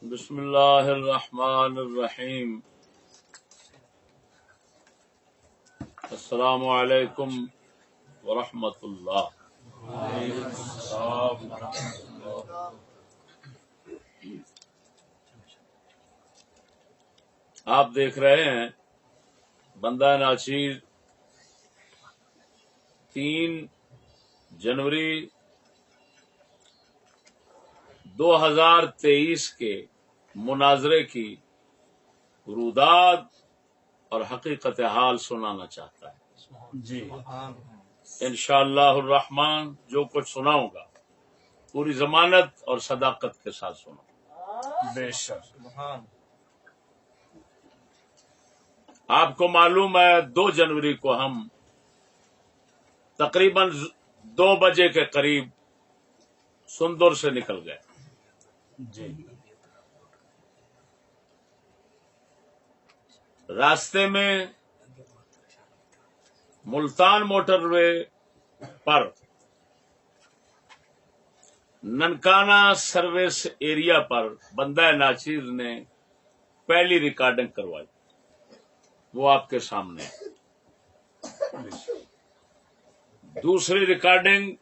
بسم اللہ الرحمن الرحیم السلام علیکم ورحمۃ اللہ۔ آپ دیکھ رہے ہیں بندہ ناچیر 3 جنوری 2023 کے مناظرے کی روداد اور حقیقت حال سنانا چاہتا ہے۔ جی انشاءاللہ الرحمن جو کچھ سناؤں گا پوری ضمانت اور صداقت کے ساتھ سناؤں۔ بے شک آپ کو معلوم ہے 2 جنوری کو ہم تقریباً 2 بجے کے قریب سندر سے نکل گئے۔ جی راستے میں ملتان موٹر وے پر ننکانہ سروس ایریا پر بندہ ناچیر نے پہلی ریکارڈنگ کروائی، وہ آپ کے سامنے۔ دوسری ریکارڈنگ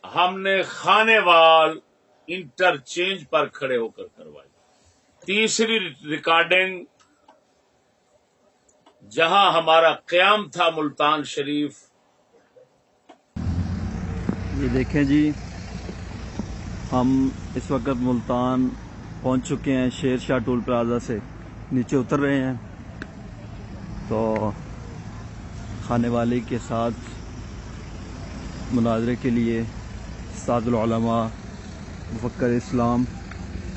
ہم نے خانے وال انٹرچینج پر کھڑے ہو کر کروائی۔ تیسری ریکارڈنگ جہاں ہمارا قیام تھا ملتان شریف۔ یہ دیکھیں جی، ہم اس وقت ملتان پہنچ چکے ہیں، شیر شاہ ٹول پلازا سے نیچے اتر رہے ہیں۔ تو خانے والی کے ساتھ مناظرے کے لیے سعد العلماء مفکر اسلام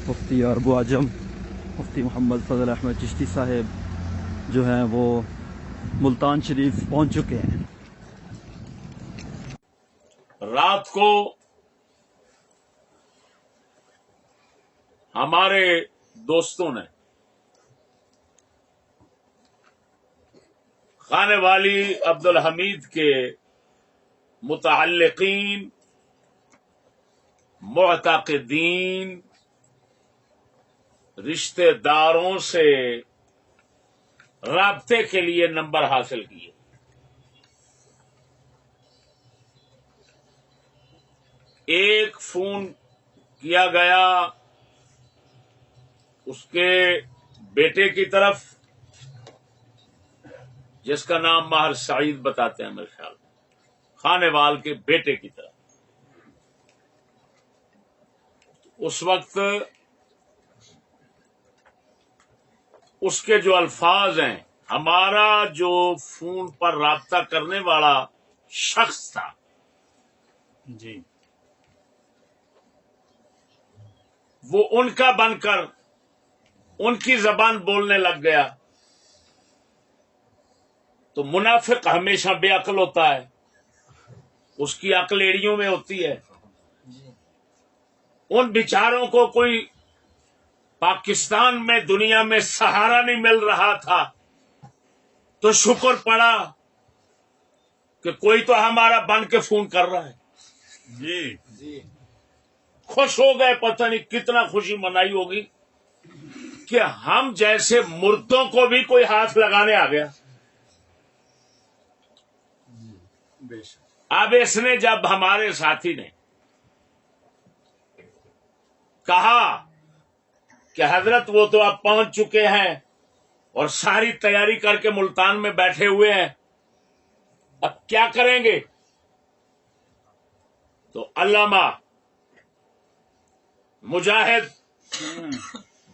مفتی عرب و عجم مفتی محمد فضل احمد چشتی صاحب جو ہیں وہ ملتان شریف پہنچ چکے ہیں۔ رات کو ہمارے دوستوں نے خانے والی عبدالحمید کے متعلقین، معتقدین، رشتہ داروں سے رابطے کے لیے نمبر حاصل کیے۔ ایک فون کیا گیا اس کے بیٹے کی طرف، جس کا نام ماہر سعید بتاتے ہیں میرے خیال میں، خانے وال کے بیٹے کی طرف۔ اس وقت اس کے جو الفاظ ہیں، ہمارا جو فون پر رابطہ کرنے والا شخص تھا جی وہ ان کا بن کر ان کی زبان بولنے لگ گیا۔ تو منافق ہمیشہ بے عقل ہوتا ہے، اس کی عقل ایڑیوں میں ہوتی ہے۔ ان بیچاروں کو کوئی پاکستان میں دنیا میں سہارا نہیں مل رہا تھا، تو شکر پڑا کہ کوئی تو ہمارا بن کے فون کر رہا ہے۔ جی خوش ہو گئے، پتہ نہیں کتنا خوشی منائی ہوگی کہ ہم جیسے مردوں کو بھی کوئی ہاتھ لگانے آ گیا۔ بے شک اب اس نے جب ہمارے ساتھی نے کہا کہ حضرت وہ تو اب پہنچ چکے ہیں اور ساری تیاری کر کے ملتان میں بیٹھے ہوئے ہیں، اب کیا کریں گے؟ تو علامہ مجاہد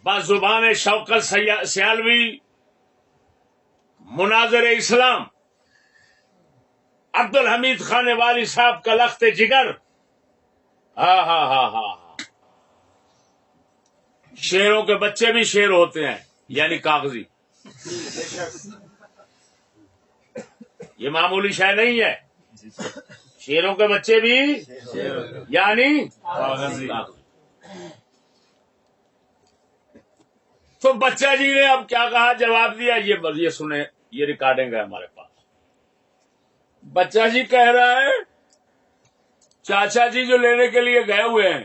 بزبان شوکت سیالوی مناظر اسلام عبدالحمید خانے والی صاحب کا لخت جگر، ہاں ہاں ہاں ہاں، شیروں کے بچے بھی شیر ہوتے ہیں، یعنی کاغذی۔ یہ معمولی شے نہیں ہے، شیروں کے بچے بھی یعنی کاغذی۔ تو بچہ جی نے اب کیا کہا، جواب دیا، یہ سنیں، یہ ریکارڈنگ ہے ہمارے پاس۔ بچہ جی کہہ رہا ہے چاچا جی جو لینے کے لیے گئے ہوئے ہیں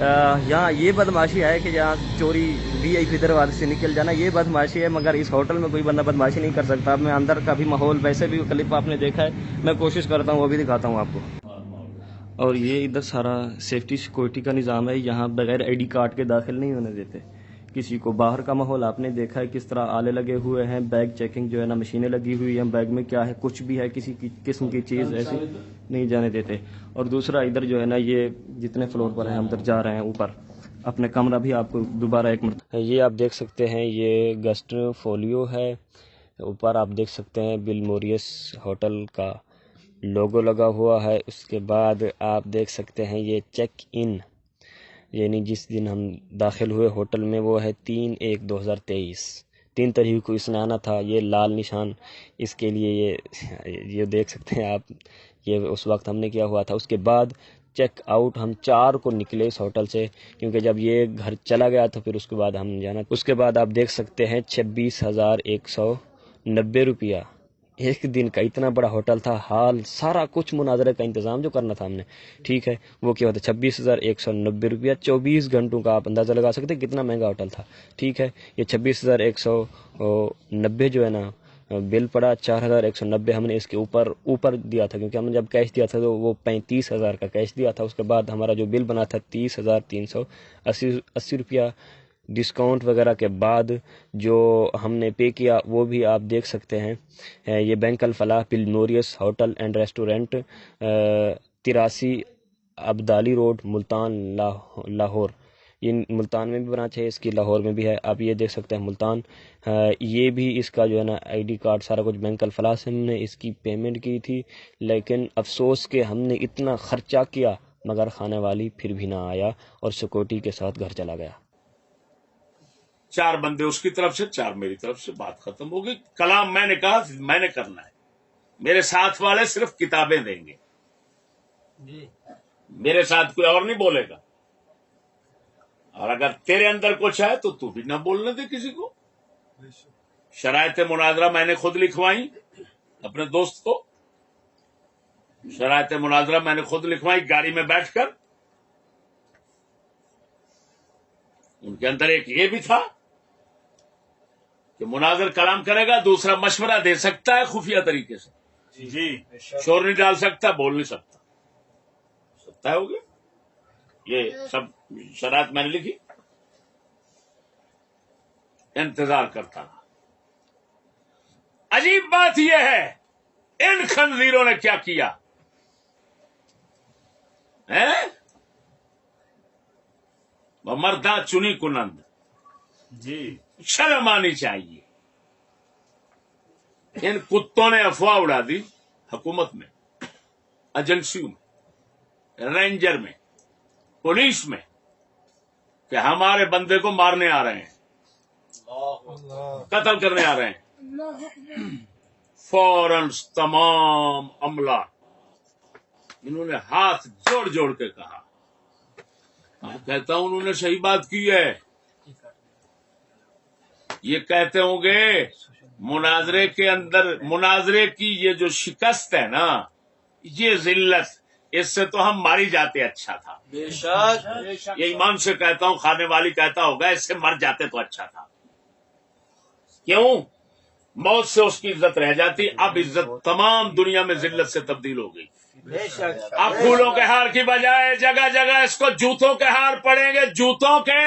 یہاں یہ بدماشی ہے کہ یہاں چوری وی آئی پی دروازے سے نکل جانا یہ بدماشی ہے، مگر اس ہوٹل میں کوئی بندہ بدماشی نہیں کر سکتا. میں اندر کا بھی ماحول ویسے بھی کلپ آپ نے دیکھا ہے، میں کوشش کرتا ہوں وہ بھی دکھاتا ہوں آپ کو. اور یہ ادھر سارا سیفٹی سیکورٹی کا نظام ہے، یہاں بغیر آئی ڈی کارڈ کے داخل نہیں ہونے دیتے کسی کو. باہر کا ماحول آپ نے دیکھا ہے کس طرح آلے لگے ہوئے ہیں، بیگ چیکنگ جو ہے نا، مشینیں لگی ہوئی ہیں، بیگ میں کیا ہے، کچھ بھی ہے، کسی کی قسم کی چیز ایسی نہیں جانے دیتے. اور دوسرا ادھر جو ہے نا، یہ جتنے فلور پر ہیں ہم ادھر جا رہے ہیں اوپر اپنے کمرہ بھی آپ کو دوبارہ ایک مرتبہ یہ آپ دیکھ سکتے ہیں، یہ گسٹ فولیو ہے. اوپر آپ دیکھ سکتے ہیں بل موریس ہوٹل کا لوگو لگا ہوا ہے. اس کے بعد آپ دیکھ سکتے ہیں یہ چیک ان، یعنی جس دن ہم داخل ہوئے ہوٹل میں وہ ہے 3/1/2023. 3 تاریخ کو اس نے آنا تھا. یہ لال نشان اس کے لیے یہ دیکھ سکتے ہیں آپ، یہ اس وقت ہم نے کیا ہوا تھا. اس کے بعد چیک آؤٹ ہم 4 کو نکلے اس ہوٹل سے، کیونکہ جب یہ گھر چلا گیا تو پھر اس کے بعد ہم جانا. اس کے بعد آپ دیکھ سکتے ہیں 26,190 روپیہ ایک دن کا. اتنا بڑا ہوٹل تھا، حال سارا کچھ مناظرے کا انتظام جو کرنا تھا ہم نے، ٹھیک ہے، وہ کیا ہوتا ہے 26,190 روپیہ 24 گھنٹوں کا. آپ اندازہ لگا سکتے ہیں کتنا مہنگا ہوٹل تھا، ٹھیک ہے. یہ 26,190 جو ہے نا بل پڑا. 4,190 ہم نے اس کے اوپر دیا تھا، کیونکہ ہم نے جب کیش دیا تھا تو وہ 35,000 کا کیش دیا تھا. اس کے بعد ہمارا جو بل بنا تھا 30,380 روپیہ. ڈسکاؤنٹ وغیرہ کے بعد جو ہم نے پے کیا وہ بھی آپ دیکھ سکتے ہیں. یہ بینک الفلاح بل موریس hotel and restaurant 83 Abdali road Multan Lahore. یہ ملتان میں بھی برانچ ہے اس کی، لاہور میں بھی ہے. آپ یہ دیکھ سکتے ہیں ملتان. یہ بھی اس کا جو ہے نا آئی ڈی کارڈ سارا کچھ بینک الفلاح سے ہم نے اس کی پیمنٹ کی تھی. لیکن افسوس کہ ہم نے اتنا خرچہ کیا مگر کھانے والی پھر بھی نہ آیا اور سیکورٹی کے ساتھ گھر چلا گیا. 4 بندے اس کی طرف سے، 4 میری طرف سے، بات ختم ہوگی. کلام میں نے کہا میں نے کرنا ہے، میرے ساتھ والے صرف کتابیں دیں گے، میرے ساتھ کوئی اور نہیں بولے گا. اور اگر تیرے اندر کچھ ہے تو بھی نہ بولنے دے کسی کو. شرائط مناظرہ میں نے خود لکھوائی اپنے دوست کو، شرائط مناظرہ میں نے خود لکھوائی گاڑی میں بیٹھ کر. ان کے اندر ایک یہ بھی تھا کہ مناظر کلام کرے گا، دوسرا مشورہ دے سکتا ہے خفیہ طریقے سے، جی شور نہیں ڈال سکتا، بول نہیں سکتا. سکتا ہوگا، یہ سب شرائط میں نے لکھی. انتظار کرتا رہا. عجیب بات یہ ہے ان خنزیروں نے کیا کیا ہے؟ وہ مردہ چنی کنند، جی شرم آنی چاہیے. ان کتوں نے افواہ اڑا دی حکومت میں، ایجنسیوں میں، رینجر میں، پولیس میں، کہ ہمارے بندے کو مارنے آ رہے ہیں، قتل کرنے آ رہے ہیں. فوراً تمام عملہ انہوں نے ہاتھ جوڑ جوڑ کے کہا. میں کہتا ہوں انہوں نے صحیح بات کی ہے. یہ کہتے ہوں گے مناظرے کے اندر، مناظرے کی یہ جو شکست ہے نا، یہ ذلت، اس سے تو ہم ماری جاتے اچھا تھا. یہ ایمان سے کہتا ہوں، کھانے والی کہتا ہوگا اس سے مر جاتے تو اچھا تھا. کیوں؟ موت سے اس کی عزت رہ جاتی. اب عزت تمام دنیا میں ذلت سے تبدیل ہو گئی. اب پھولوں کے ہار کی بجائے جگہ جگہ اس کو جوتوں کے ہار پڑیں گے، جوتوں کے.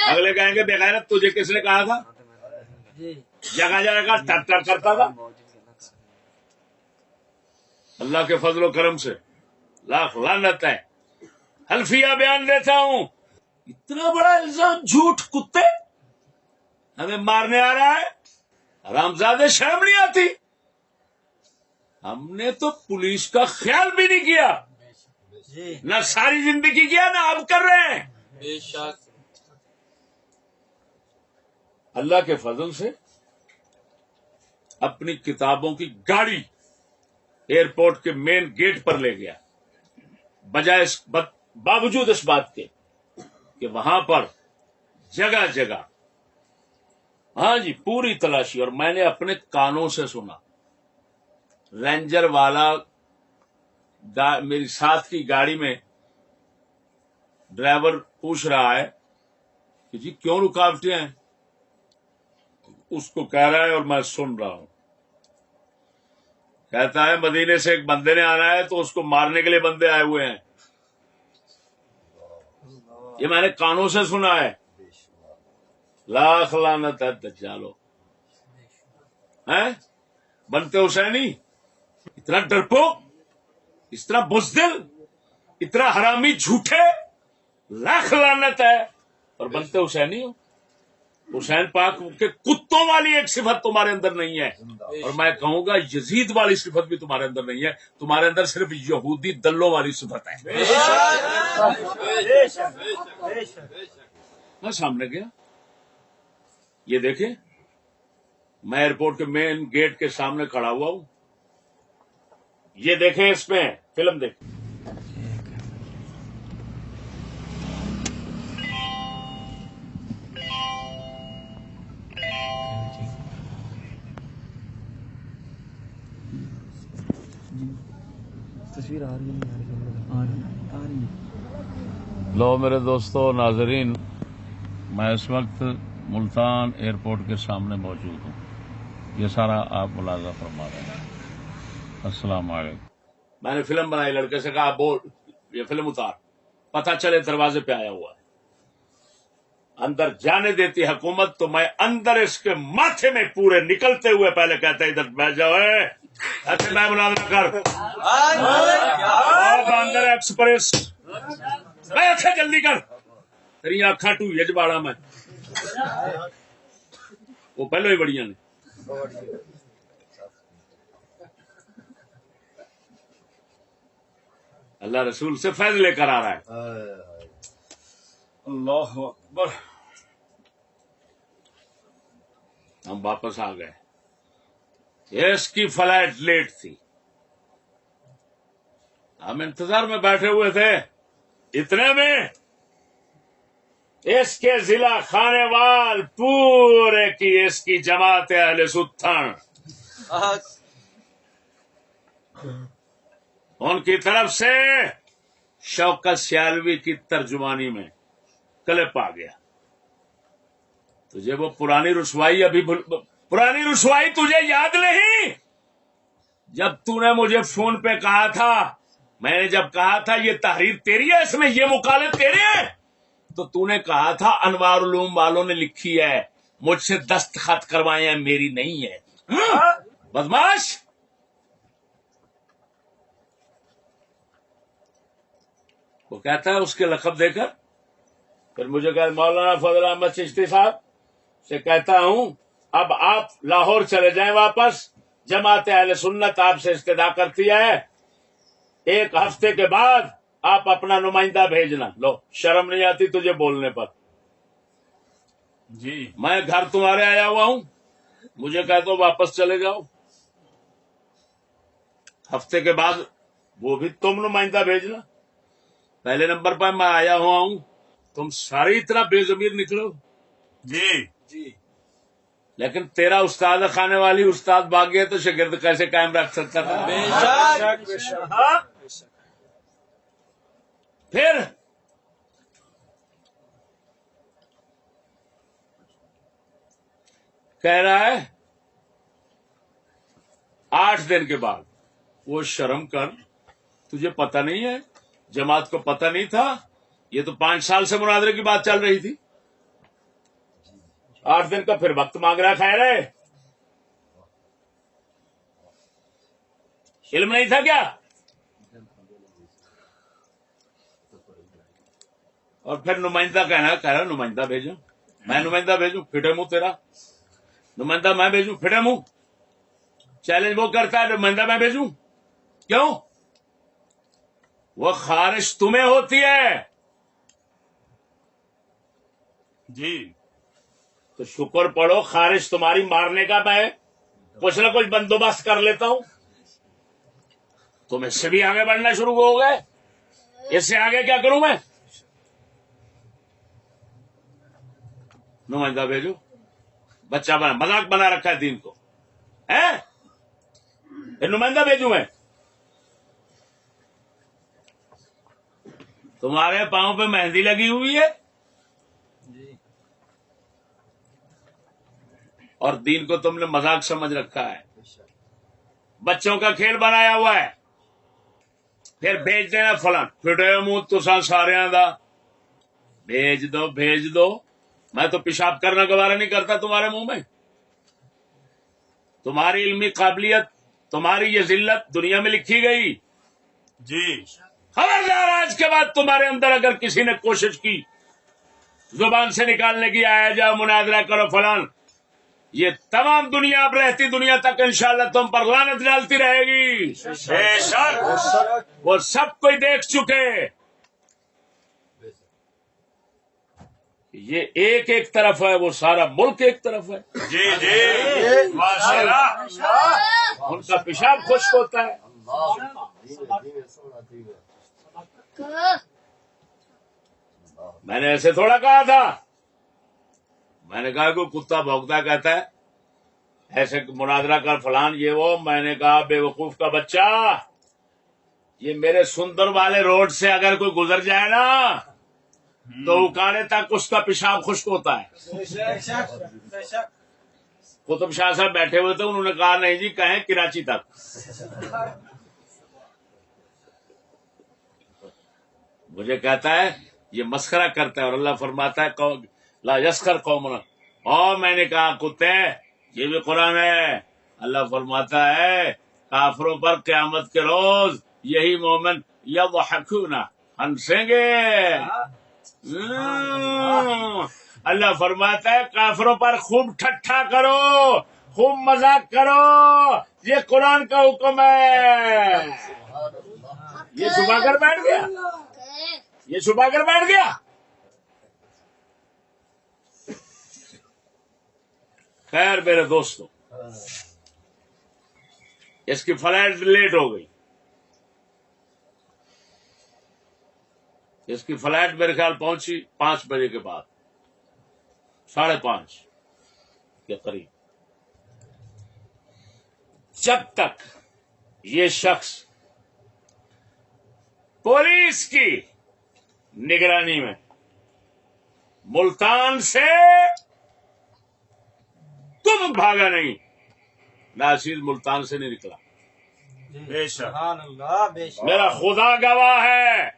اگلے کہیں گے بے غیرت تجھے کس نے کہا تھا؟ جگہ جگہ ٹر ٹر کرتا تھا. اللہ کے فضل و کرم سے لاکھ لعنت ہے. حلفیہ بیان دیتا ہوں، اتنا بڑا الزام، جھوٹ، کتے ہمیں مارنے آ رہا ہے. حرامزادے شرم نہیں آتی؟ ہم نے تو پولیس کا خیال بھی نہیں کیا، نہ ساری زندگی کیا، نہ اب کر رہے ہیں. اللہ کے فضل سے اپنی کتابوں کی گاڑی ایئرپورٹ کے مین گیٹ پر لے گیا، بجائے باوجود اس بات کے کہ وہاں پر جگہ جگہ، ہاں جی، پوری تلاشی. اور میں نے اپنے کانوں سے سنا، رینجر والا میری ساتھ کی گاڑی میں ڈرائیور پوچھ رہا ہے کہ جی کیوں رکاوٹیں ہیں؟ اس کو کہہ رہا ہے اور میں سن رہا ہوں. کہتا ہے مدینے سے ایک بندے نے آنا ہے تو اس کو مارنے کے لیے بندے آئے ہوئے ہیں. یہ میں نے کانوں سے سنا ہے. لاکھ لعنت ہے دجالو. ہیں بنتے حسینی اتنا ڈرپوک، اتنا بزدل، اتنا حرامی جھوٹے، لاکھ لعنت ہے، اور بنتے حسینی ہو. حسین پاک کے کتوں والی ایک صفت تمہارے اندر نہیں ہے، اور میں کہوں گا یزید والی صفت بھی تمہارے اندر نہیں ہے. تمہارے اندر صرف یہودی دلوں والی صفت ہے. میں سامنے گیا، یہ دیکھیں میں ایئرپورٹ کے مین گیٹ کے سامنے کھڑا ہوا ہوں. یہ دیکھیں اس میں فلم دیکھیں. تصویر آ رہی ہے. لو میرے دوستو ناظرین، میں اس وقت ملتان ایئرپورٹ کے سامنے موجود ہوں. یہ سارا آپ ملاحظہ فرما رہے ہیں. السلام علیکم. میں نے فلم بنائی، لڑکے سے کہا بول یہ فلم اتار، پتہ چلے دروازے پہ آیا ہوا ہے. اندر جانے دیتی حکومت تو میں اندر اس کے ماتھے میں پورے نکلتے ہوئے پہلے کہتا ہے ادھر بیٹھ جاؤ. اچھا میں مناظرہ کر اندر ایکسپریس میں اچھا جلدی کر تیری آنکھاں ٹو یجباڑا میں وہ پہلو ہی بڑیاں نے. اللہ رسول سے فیض لے کر آ رہا ہے. اللہ اکبر. ہم واپس آ گئے. اس کی فلائٹ لیٹ تھی، ہم انتظار میں بیٹھے ہوئے تھے. اتنے میں اس کے ضلع خانے وال پورے کی اس کی جماعت اہل ستھن ان کی طرف سے شوکت سیالوی کی ترجمانی میں کلپ آ گیا. تجھے وہ پرانی رسوائی پرانی رسوائی تجھے یاد نہیں؟ جب تو نے مجھے فون پہ کہا تھا، میں نے جب کہا تھا یہ تحریر تیری ہے، اس میں یہ مقالے تیرے ہیں، تو تو نے کہا تھا انوار علوم والوں نے لکھی ہے، مجھ سے دستخط کروائے ہیں، میری نہیں ہے. بدماش. وہ کہتا ہے اس کے لقب دے کر پھر مجھے کہ مولانا فضل احمد چشتی صاحب سے کہتا ہوں اب آپ لاہور چلے جائیں واپس، جماعت اہل سنت آپ سے استدعا کرتی ہے، 1 ہفتے کے بعد آپ اپنا نمائندہ بھیجنا. لو شرم نہیں آتی تجھے بولنے پر؟ جی میں گھر تمہارے آیا ہوا ہوں، مجھے کہہ دو واپس چلے جاؤ. ہفتے کے بعد وہ بھی تم نمائندہ بھیجنا. پہلے نمبر پر میں آیا ہوا ہوں، تم سارے اتنا بے ضمیر نکلو. جی جی لیکن تیرا استاد خانے والی استاد بھاگ گئے تو شاگرد کیسے قائم رکھ سکتا تھا؟ پھر کہہ رہا ہے 8 دن کے بعد. وہ شرم کر، تجھے پتہ نہیں ہے؟ جماعت کو پتہ نہیں تھا؟ یہ تو 5 سال سے مناظرے کی بات چل رہی تھی. 8 دن کا پھر وقت مانگ رہا. خیر ہے، علم نہیں تھا کیا؟ اور پھر نمائندہ کہہ رہا نمائندہ بھیجو. میں نمائندہ بھیجوں؟ پھٹے منہ تیرا. نمائندہ میں بھیجوں؟ پھٹے منہ. چیلنج وہ کرتا ہے نمائندہ میں بھیجوں. کیوں؟ وہ خارش تمہیں ہوتی ہے. جی تو شکر پڑھو خارش تمہاری مارنے کا میں کچھ نہ کچھ بندوبست کر لیتا ہوں. تم اس سے بھی آگے بڑھنا شروع ہو گئے. اس سے آگے کیا کروں میں؟ نمائندہ بھیجو. بچہ بنا مذاق بنا رکھا ہے دین کو. نمائندہ بھیجوں میں؟ تمہارے پاؤں پہ مہندی لگی ہوئی ہے اور دین کو تم نے مذاق سمجھ رکھا ہے، بچوں کا کھیل بنایا ہوا ہے. پھر بھیج دینا فلان پھٹے منہ تسا سارے دا بھیج دو. میں تو پیشاب کرنا گوارا نہیں کرتا تمہارے منہ میں. تمہاری علمی قابلیت، تمہاری یہ ذلت دنیا میں لکھی گئی. جی خبردار آج کے بعد تمہارے اندر اگر کسی نے کوشش کی زبان سے نکالنے کی، آیا جاؤ مناظرہ کرو فلان، یہ تمام دنیا اب رہتی دنیا تک انشاءاللہ تم پر لعنت ڈالتی رہے گی. بے شک. وہ سب کوئی دیکھ چکے. یہ ایک طرف ہے، وہ سارا ملک ایک طرف ہے. جی جی ماشاء اللہ. ان کا پیشاب خشک ہوتا ہے. میں نے ایسے تھوڑا کہا تھا. میں نے کہا کوئی کتا بھونکتا کہتا ہے ایسے مناظرہ کر فلان یہ وہ. میں نے کہا بے وقوف کا بچہ، یہ میرے سندر والے روڈ سے اگر کوئی گزر جائے نا تو اکاڑے تک اس کا پیشاب خشک ہوتا ہے. قطب شاہ صاحب بیٹھے ہوئے تھے، انہوں نے کہا نہیں جی کہیں کراچی تک. مجھے کہتا ہے یہ مسخرہ کرتا ہے اور اللہ فرماتا ہے لا یسخر قومنا. اور میں نے کہا کتے یہ بھی قرآن ہے. اللہ فرماتا ہے کافروں پر قیامت کے روز یہی مومن یضحکون ہنسیں گے. اللہ فرماتا ہے کافروں پر خوب ٹھٹھا کرو، خوب مذاق کرو، یہ قرآن کا حکم ہے. یہ چھپا کر بیٹھ گیا، یہ چھپا کر بیٹھ گیا. خیر میرے دوستو، اس کی فلائٹ لیٹ ہو گئی. اس کی فلائٹ میرے خیال پہنچی 5 بجے کے بعد، 5:30 کے قریب. جب تک یہ شخص پولیس کی نگرانی میں ملتان سے تم بھاگا نہیں، ناصر ملتان سے نہیں نکلا. بے شک. میرا خدا گواہ ہے،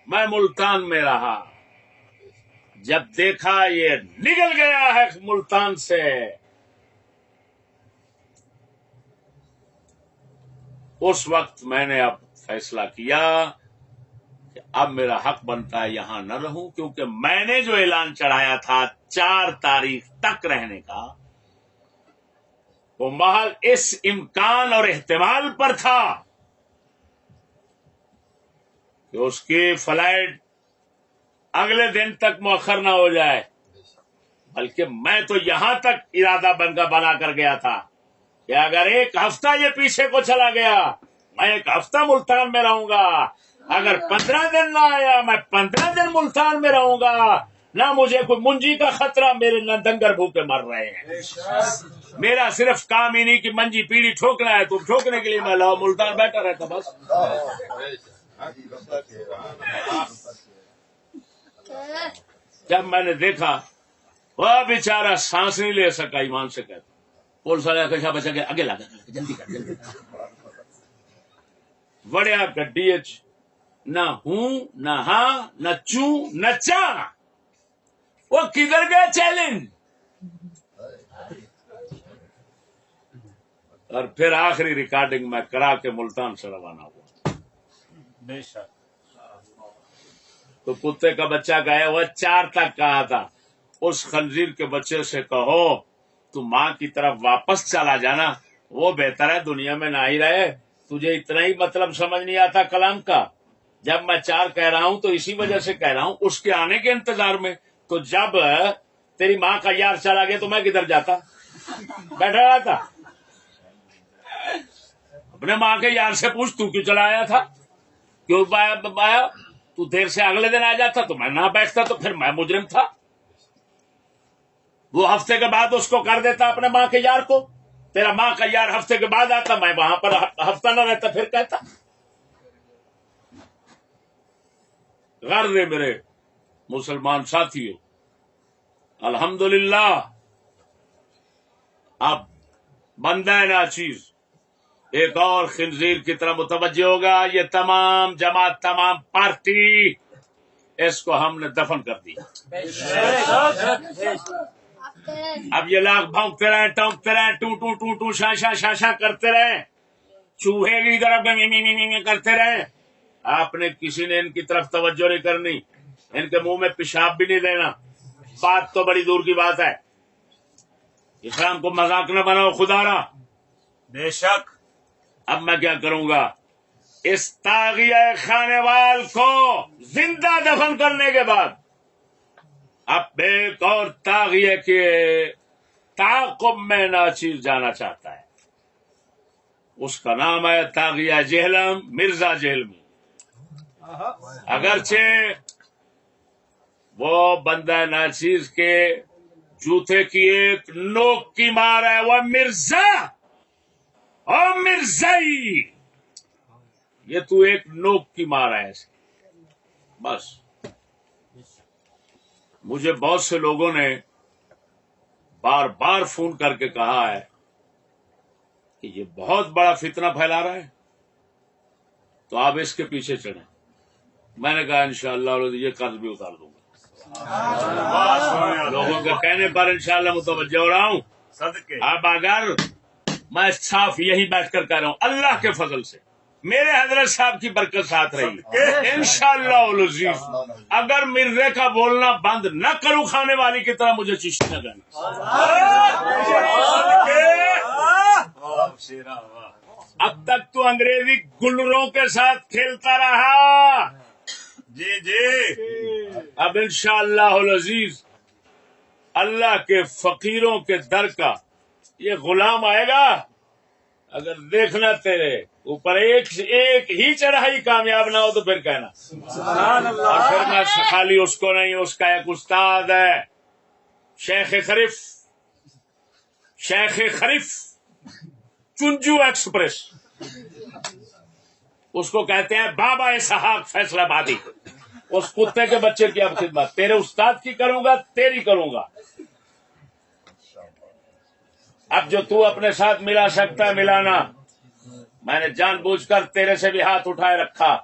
میں ملتان میں رہا. جب دیکھا یہ نکل گیا ہے ملتان سے، اس وقت میں نے اب فیصلہ کیا کہ اب میرا حق بنتا ہے یہاں نہ رہوں، کیونکہ میں نے جو اعلان چڑھایا تھا 4 تاریخ تک رہنے کا، وہ محض اس امکان اور احتمال پر تھا کہ اس کی فلائٹ اگلے دن تک مؤخر نہ ہو جائے. بلکہ میں تو یہاں تک ارادہ بنا کر گیا تھا کہ اگر 1 ہفتہ یہ پیچھے کو چلا گیا میں 1 ہفتہ ملتان میں رہوں گا. اگر 15 دن نہ آیا میں 15 دن ملتان میں رہوں گا. نہ مجھے کوئی منجی کا خطرہ، میرے نہ ڈنگر بھوکے مر رہے ہیں. میرا صرف کام ہی نہیں کہ منجی پیڑھی ٹھوکنا ہے، تو ٹھوکنے کے لیے میں ملتان بیٹھا رہتا بس. جب میں نے دیکھا وہ بیچارہ سانس نہیں لے سکا، ایمان سے کہتا پولیس والے کشا بچا کے اگے لگا جلدی کر جلدی وڑیا گڈی نہ ہوں نہ ہاں نہ چوں نہ چاہ. وہ کدھر گئے چیلنج. اور پھر آخری ریکارڈنگ میں کرا کے ملتان سے روانہ ہوا. بے شک. تو کتے کا بچہ گئے وہ 4 تک کہا تھا. اس خنزیر کے بچے سے کہو تو ماں کی طرف واپس چلا جانا، وہ بہتر ہے دنیا میں نہ ہی رہے. تجھے اتنا ہی مطلب سمجھ نہیں آتا کلام کا. جب میں 4 کہہ رہا ہوں تو اسی وجہ سے کہہ رہا ہوں، اس کے آنے کے انتظار میں. تو جب تیری ماں کا یار چلا گیا تو میں کدھر جاتا، بیٹھا رہا تھا. اپنے ماں کے یار سے پوچھ تو کیوں چلا آیا تھا، کیوں آیا تو دیر سے اگلے دن آ جاتا تو میں نہ بیٹھتا تو پھر میں مجرم تھا. وہ ہفتے کے بعد اس کو کر دیتا اپنے ماں کے یار کو. تیرا ماں کا یار ہفتے کے بعد آتا، میں وہاں پر ہفتہ نہ رہتا پھر کہتا. غرض ہے میرے مسلمان ساتھیوں، الحمدللہ اب بندہ ناچیز ایک اور خنزیر کی طرح متوجہ ہوگا. یہ تمام جماعت، تمام پارٹی، اس کو ہم نے دفن کر دیا. اب یہ لاکھ بھونکتے رہے، ٹونکتے رہے، ٹو ٹو ٹو ٹو شا شا شا شا کرتے رہے، چوہے کی طرف کرتے رہے. آپ نے کسی نے ان کی طرف توجہ نہیں کرنی، ان کے منہ میں پیشاب بھی نہیں دینا. بات تو بڑی دور کی بات ہے. اسلام کو مذاق نہ بناؤ خدا را. بے شک. اب میں کیا کروں گا؟ اس طاغیہ خانے وال کو زندہ دفن کرنے کے بعد اب ایک اور طاغیہ کے تعاقب میں ناچیز جانا چاہتا ہے. اس کا نام ہے طاغیہ جہلم، مرزا جہلمی. اگرچہ وہ بندہ ناچیز کے جوتے کی ایک نوک کی مار ہے، وہ مرزا اور مرزائی، یہ تو ایک نوک کی مار ہے ایسے. بس مجھے بہت سے لوگوں نے بار بار فون کر کے کہا ہے کہ یہ بہت بڑا فتنہ پھیلا رہا ہے، تو آپ اس کے پیچھے چڑھیں. میں نے کہا انشاءاللہ یہ قرض بھی اتار دوں گا. لوگوں کے کہنے پر انشاءاللہ متوجہ ہو رہا ہوں. صدقے. اب اگر میں صاف یہی بیٹھ کر کہہ رہا ہوں، اللہ کے فضل سے میرے حضرت صاحب کی برکت ساتھ رہی، انشاءاللہ العزیز اگر مرزے کا بولنا بند نہ کروں کھانے والی کی طرح، مجھے چشتی نہ کرنا. اب تک تو انگریزی گلروں کے ساتھ کھیلتا رہا، جی جی. اب انشاءاللہ العزیز اللہ کے فقیروں کے در کا یہ غلام آئے گا. اگر دیکھنا تیرے اوپر ایک ہی چڑھائی کامیاب نہ ہو تو پھر کہنا. اور پھر میں خالی اس کو نہیں، اس کا ایک استاد ہے شیخ خریف چنجو ایکسپریس، اس کو کہتے ہیں بابا اسحاق فیصلہ آبادی. اس کتے کے بچے کی اب خدمت تیرے استاد کی کروں گا، تیری کروں گا. اب جو تو اپنے ساتھ ملا سکتا ہے ملانا. میں نے جان بوجھ کر تیرے سے بھی ہاتھ اٹھائے رکھا،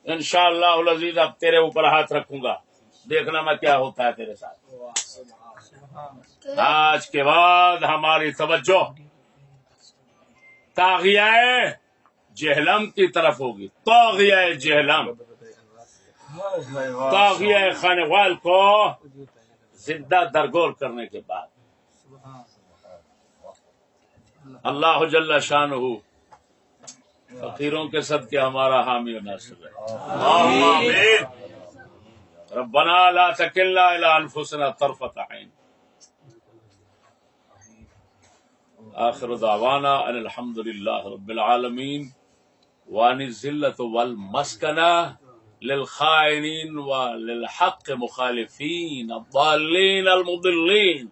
انشاءاللہ العزیز اب تیرے اوپر ہاتھ رکھوں گا، دیکھنا میں کیا ہوتا ہے تیرے ساتھ. آج کے بعد ہماری توجہ طاغیہ جہلم کی طرف ہوگی. طاغیہ جہلم، طاغیہ خانوال کو زندہ درگور کرنے کے بعد اللہ جل شانہ فقیروں کے صدقے ہمارا حامی و ناصر ہے. آمین. ربنا لا تکلنا الی انفسنا طرفۃ عین. آخر دعوانا ان الحمد للہ رب العالمین وان الذلۃ والمسکنہ للخائنین وللحق مخالفین الضالین المضلین.